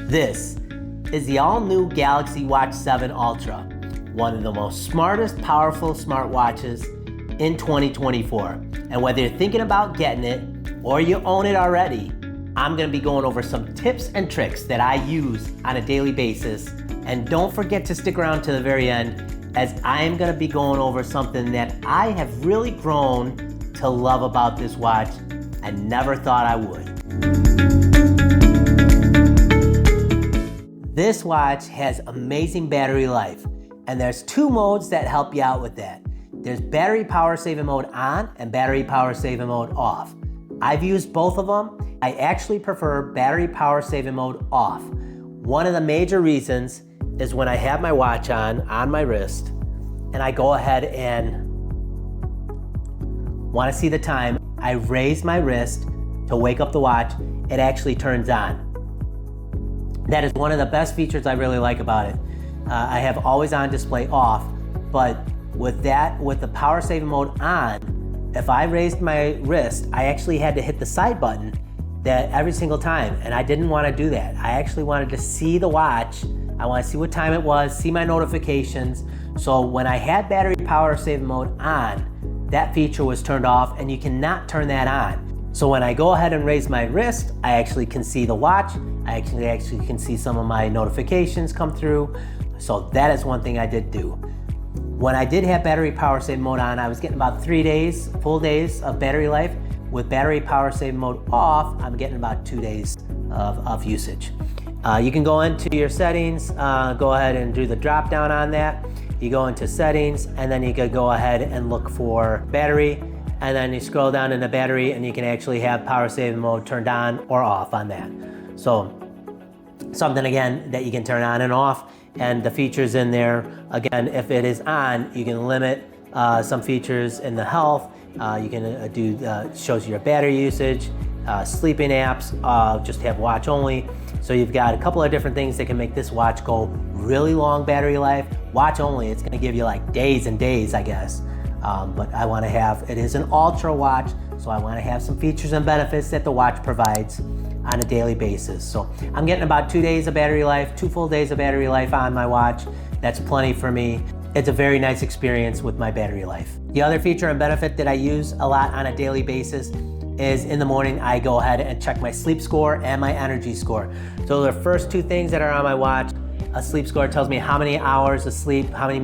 This is the all-new Galaxy Watch 7 Ultra, one of the most smartest, powerful smartwatches in 2024. And whether you're thinking about getting it or you own it already, I'm gonna be going over some tips and tricks that I use on a daily basis. And don't forget to stick around to the very end, as I am gonna be going over something that I have really grown to love about this watch and never thought I would. This watch has amazing battery life, and there's two modes that help you out with that. There's battery power saving mode on and battery power saving mode off. I've used both of them. I actually prefer battery power saving mode off. One of the major reasons is when I have my watch on my wrist, and I go ahead and want to see the time, I raise my wrist to wake up the watch, it actually turns on. That is one of the best features I really like about it. I have always on display off, but with the power saving mode on, if I raised my wrist, I actually had to hit the side button every single time, and I didn't want to do that. I actually wanted to see the watch. I want to see what time it was, see my notifications. So when I had battery power saving mode on, that feature was turned off, and you cannot turn that on. So when I go ahead and raise my wrist, I actually can see the watch. I actually can see some of my notifications come through. So that is one thing I did do. When I did have battery power saving mode on, I was getting about 3 days, full days of battery life. With battery power saving mode off, I'm getting about 2 days of usage. You can go into your settings, go ahead and do the drop down on that. You go into settings, and then you could go ahead and look for battery, and then you scroll down in the battery, and you can actually have power saving mode turned on or off on that. So something again that you can turn on and off, and the features in there, again, if it is on, you can limit some features in the health. You can shows you your battery usage, sleeping apps, just have watch only. So you've got a couple of different things that can make this watch go really long battery life. Watch only, it's gonna give you like days and days, I guess. But I wanna it is an ultra watch, so I wanna have some features and benefits that the watch provides on a daily basis. So I'm getting about 2 days of battery life, 2 full days of battery life on my watch. That's plenty for me. It's a very nice experience with my battery life. The other feature and benefit that I use a lot on a daily basis is in the morning, I go ahead and check my sleep score and my energy score. So the first two things that are on my watch, a sleep score tells me how many hours of sleep, how many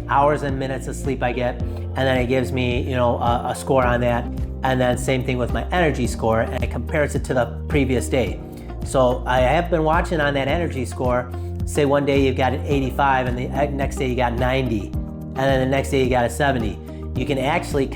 hours and minutes of sleep I get, and then it gives me, a score on that. And then same thing with my energy score, and it compares it to the previous day. So I have been watching on that energy score. Say one day you've got an 85, and the next day you got 90, and then the next day you got a 70. You can actually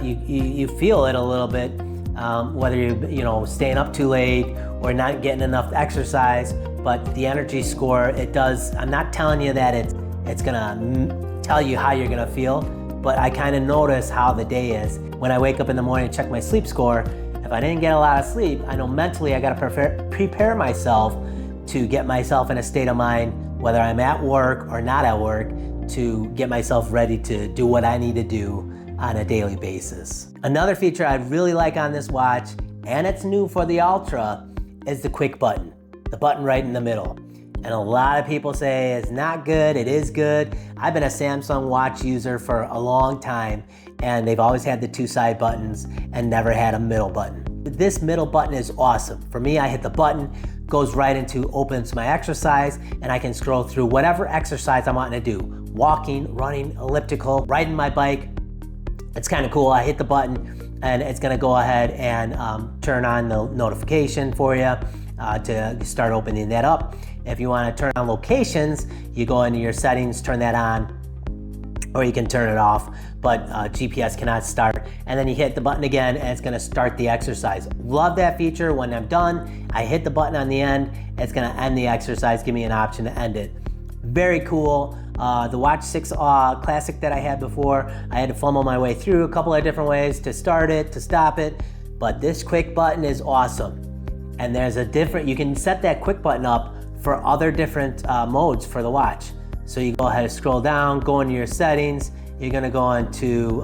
you feel it a little bit, whether you're staying up too late or not getting enough exercise. But the energy score, it does. I'm not telling you that it's gonna tell you how you're gonna feel, but I kind of notice how the day is. When I wake up in the morning and check my sleep score, if I didn't get a lot of sleep, I know mentally I gotta prepare myself to get myself in a state of mind, whether I'm at work or not at work, to get myself ready to do what I need to do on a daily basis. Another feature I really like on this watch, and it's new for the Ultra, is the quick button, the button right in the middle. And a lot of people say it's not good, it is good. I've been a Samsung watch user for a long time, and they've always had the 2 side buttons and never had a middle button. This middle button is awesome. For me, I hit the button, goes right into opens my exercise, and I can scroll through whatever exercise I'm wanting to do. Walking, running, elliptical, riding my bike. It's kind of cool. I hit the button, and it's gonna go ahead and turn on the notification for you to start opening that up. If you want to turn on locations, you go into your settings, turn that on, or you can turn it off, but GPS cannot start. And then you hit the button again, and it's gonna start the exercise. Love that feature. When I'm done, I hit the button on the end, it's gonna end the exercise, give me an option to end it. Very cool. The Watch 6 Classic that I had before, I had to fumble my way through a couple of different ways to start it, to stop it, but this quick button is awesome. And there's you can set that quick button up for other different modes for the watch. So you go ahead and scroll down, go into your settings, you're gonna go into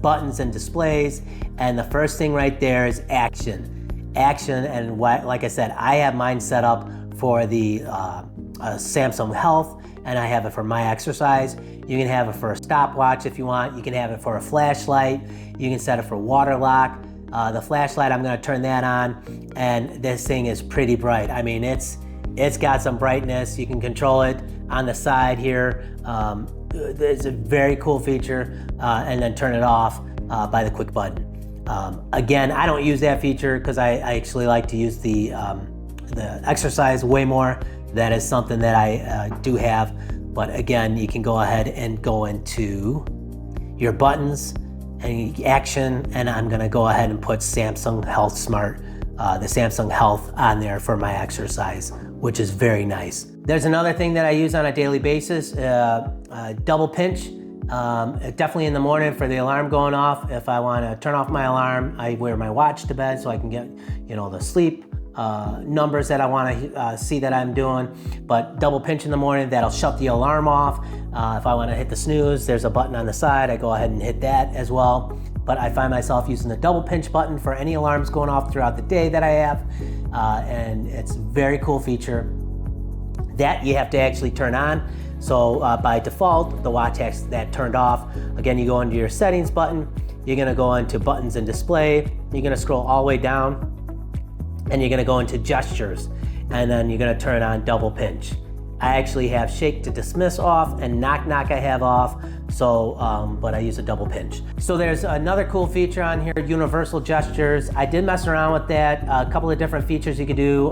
buttons and displays, and the first thing right there is action. And like I said, I have mine set up for the Samsung Health, and I have it for my exercise. You can have it for a stopwatch if you want. You can have it for a flashlight. You can set it for water lock. The flashlight, I'm gonna turn that on, and this thing is pretty bright. I mean, it's got some brightness. You can control it on the side here. It's a very cool feature, and then turn it off by the quick button. Again, I don't use that feature because I actually like to use the exercise way more. That is something that I do have. But again, you can go ahead and go into your buttons and action, and I'm gonna go ahead and put Samsung Health Smart, the Samsung Health on there for my exercise, which is very nice. There's another thing that I use on a daily basis, double pinch. Definitely in the morning for the alarm going off. If I wanna turn off my alarm, I wear my watch to bed so I can get, the sleep numbers that I want to see that I'm doing. But double pinch in the morning, that'll shut the alarm off. If I want to hit the snooze, there's a button on the side. I go ahead and hit that as well. But I find myself using the double pinch button for any alarms going off throughout the day that I have. And it's a very cool feature that you have to actually turn on. So by default, the watch has that turned off. Again, you go into your settings button. You're going to go into buttons and display. You're going to scroll all the way down, and you're gonna go into gestures, and then you're gonna turn on double pinch. I actually have shake to dismiss off and knock I have off, so but I use a double pinch. So there's another cool feature on here, universal gestures. I did mess around with that. A couple of different features you could do.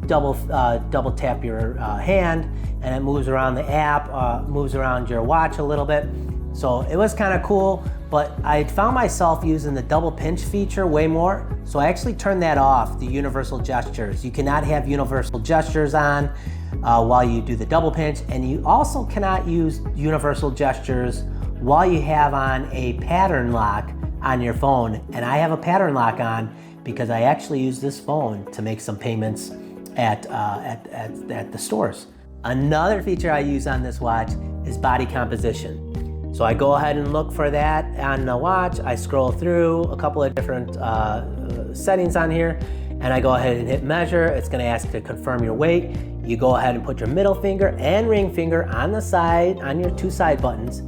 Double tap your hand, and it moves around the app, moves around your watch a little bit. So it was kind of cool, but I found myself using the double pinch feature way more. So I actually turned that off, the universal gestures. You cannot have universal gestures on while you do the double pinch, and you also cannot use universal gestures while you have on a pattern lock on your phone. And I have a pattern lock on because I actually use this phone to make some payments at the stores. Another feature I use on this watch is body composition. So I go ahead and look for that on the watch. I scroll through a couple of different settings on here, and I go ahead and hit measure. It's gonna ask to confirm your weight. You go ahead and put your middle finger and ring finger on the side, on your two side buttons,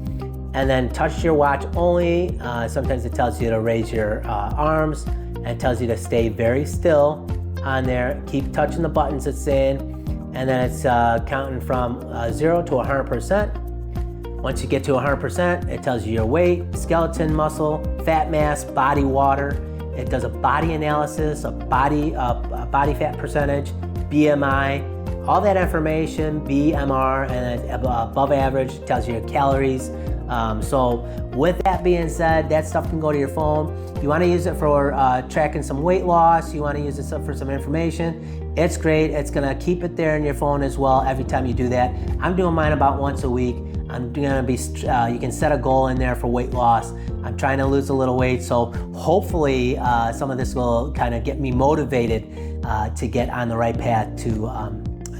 and then touch your watch only. Sometimes it tells you to raise your arms, and it tells you to stay very still on there. Keep touching the buttons, it's saying, and then it's counting from 0 to 100%. Once you get to 100%, it tells you your weight, skeleton muscle, fat mass, body water. It does a body analysis, a body fat percentage, BMI, all that information, BMR, and then above average, tells you your calories. So with that being said, that stuff can go to your phone. You wanna use it for tracking some weight loss, you wanna use it for some information, it's great. It's gonna keep it there in your phone as well every time you do that. I'm doing mine about once a week. I'm gonna be, you can set a goal in there for weight loss. I'm trying to lose a little weight, so hopefully some of this will kind of get me motivated to get on the right path to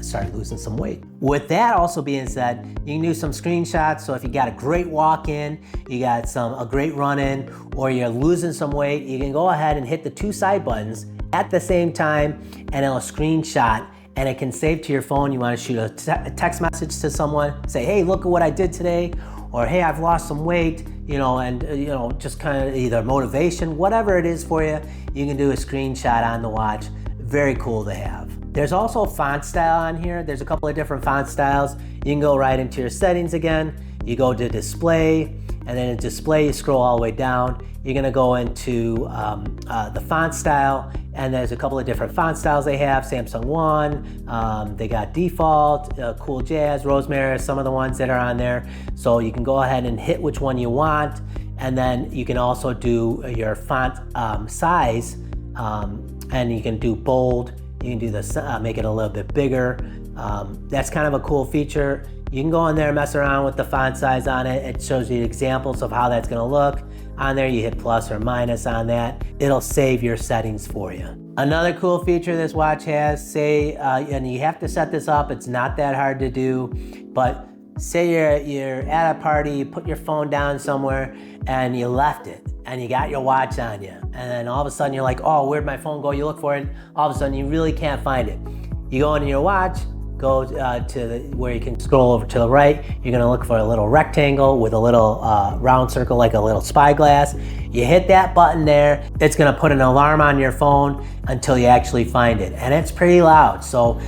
start losing some weight. With that also being said, you can do some screenshots. So if you got a great walk in, you got a great run in, or you're losing some weight, you can go ahead and hit the two side buttons at the same time, and it'll screenshot, and it can save to your phone. You wanna shoot a text message to someone, say, hey, look at what I did today, or hey, I've lost some weight, and just kind of either motivation, whatever it is for you, you can do a screenshot on the watch. Very cool to have. There's also font style on here. There's a couple of different font styles. You can go right into your settings again. You go to display, and then in display, you scroll all the way down. You're gonna go into the font style, and there's a couple of different font styles they have. Samsung One, they got default, Cool Jazz, Rosemary, some of the ones that are on there. So you can go ahead and hit which one you want, and then you can also do your font size, and you can do bold. You can do this, make it a little bit bigger. That's kind of a cool feature. You can go in there and mess around with the font size on it. It shows you examples of how that's gonna look. On there, you hit plus or minus on that. It'll save your settings for you. Another cool feature this watch has, and you have to set this up, it's not that hard to do, but say you're at a party, you put your phone down somewhere and you left it, and you got your watch on you, and then all of a sudden you're like, oh, where'd my phone go? You look for it, all of a sudden you really can't find it. You go into your watch, go where you can scroll over to the right. You're gonna look for a little rectangle with a little round circle like a little spyglass. You hit that button there, it's gonna put an alarm on your phone until you actually find it. And it's pretty loud, so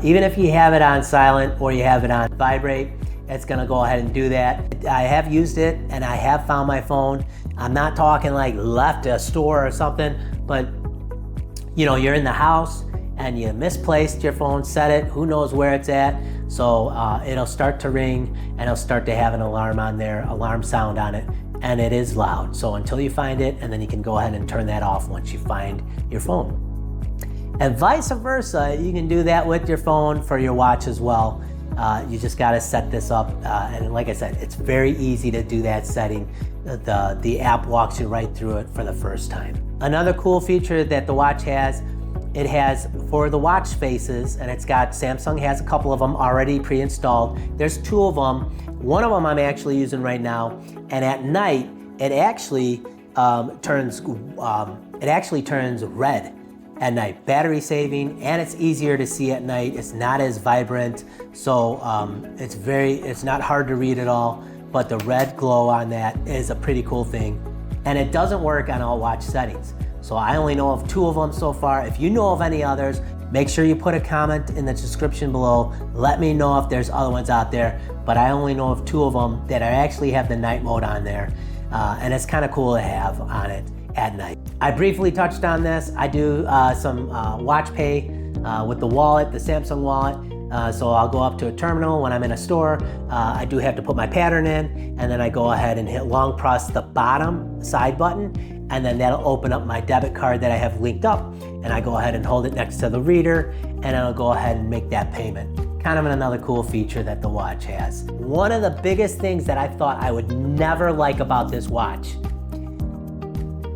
even if you have it on silent or you have it on vibrate, it's gonna go ahead and do that. I have used it and I have found my phone. I'm not talking like left a store or something, but you know, you're in the house and you misplaced your phone, set it, who knows where it's at. So it'll start to ring and it'll start to have an alarm on there, alarm sound on it, and it is loud. So until you find it, and then you can go ahead and turn that off once you find your phone. And vice versa, you can do that with your phone for your watch as well. You just gotta set this up, and like I said, it's very easy to do that setting. The app walks you right through it for the first time. Another cool feature that the watch has, it has for the watch faces, and it's got, Samsung has a couple of them already pre-installed. There's 2 of them. One of them I'm actually using right now, and at night it actually turns red at night. Battery saving, and it's easier to see at night. It's not as vibrant, so it's not hard to read at all, but the red glow on that is a pretty cool thing. And it doesn't work on all watch settings. So I only know of 2 of them so far. If you know of any others, make sure you put a comment in the description below. Let me know if there's other ones out there, but I only know of 2 of them that actually have the night mode on there. And it's kind of cool to have on it at night. I briefly touched on this. I do some watch pay with the wallet, the Samsung wallet. So I'll go up to a terminal when I'm in a store. I do have to put my pattern in, and then I go ahead and hit long press the bottom side button, and then that'll open up my debit card that I have linked up, and I go ahead and hold it next to the reader, and it'll go ahead and make that payment. Kind of another cool feature that the watch has. One of the biggest things that I thought I would never like about this watch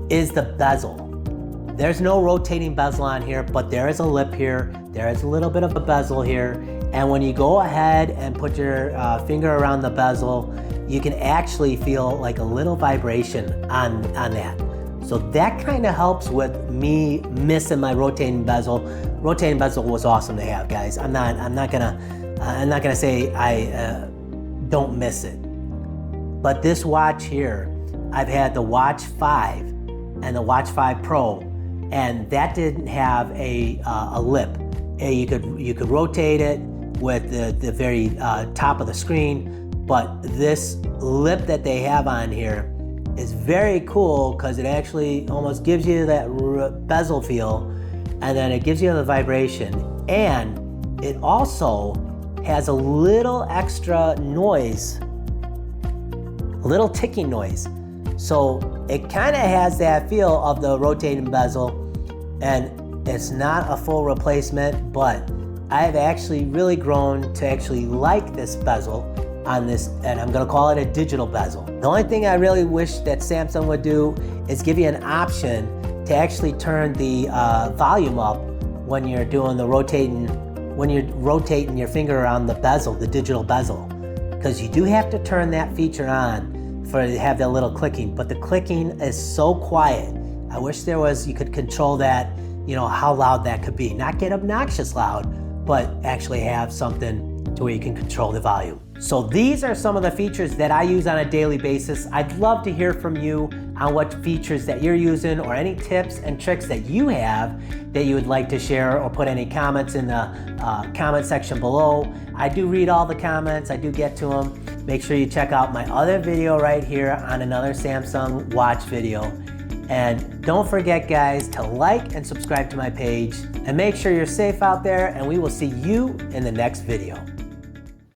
is the bezel. There's no rotating bezel on here, but there is a lip here. There is a little bit of a bezel here. And when you go ahead and put your finger around the bezel, you can actually feel like a little vibration on that. So that kind of helps with me missing my rotating bezel. Rotating bezel was awesome to have, guys. I'm not gonna say I don't miss it. But this watch here, I've had the Watch 5 and the Watch 5 Pro, and that didn't have a lip. You could rotate it with the very top of the screen, but this lip that they have on here is very cool because it actually almost gives you that bezel feel, and then it gives you the vibration, and it also has a little extra noise, a little ticking noise. So it kind of has that feel of the rotating bezel, and it's not a full replacement, but I've actually really grown to actually like this bezel on this, and I'm gonna call it a digital bezel. The only thing I really wish that Samsung would do is give you an option to actually turn the volume up when you're doing the rotating, when you're rotating your finger around the bezel, the digital bezel, because you do have to turn that feature on for it to have that little clicking, but the clicking is so quiet. I wish there was, you could control that, you know, how loud that could be. Not get obnoxious loud, but actually have something to where you can control the volume. So these are some of the features that I use on a daily basis. I'd love to hear from you on what features that you're using, or any tips and tricks that you have that you would like to share, or put any comments in the comment section below. I do read all the comments, I do get to them. Make sure you check out my other video right here on another Samsung watch video. And don't forget, guys, to like and subscribe to my page, and make sure you're safe out there, and we will see you in the next video.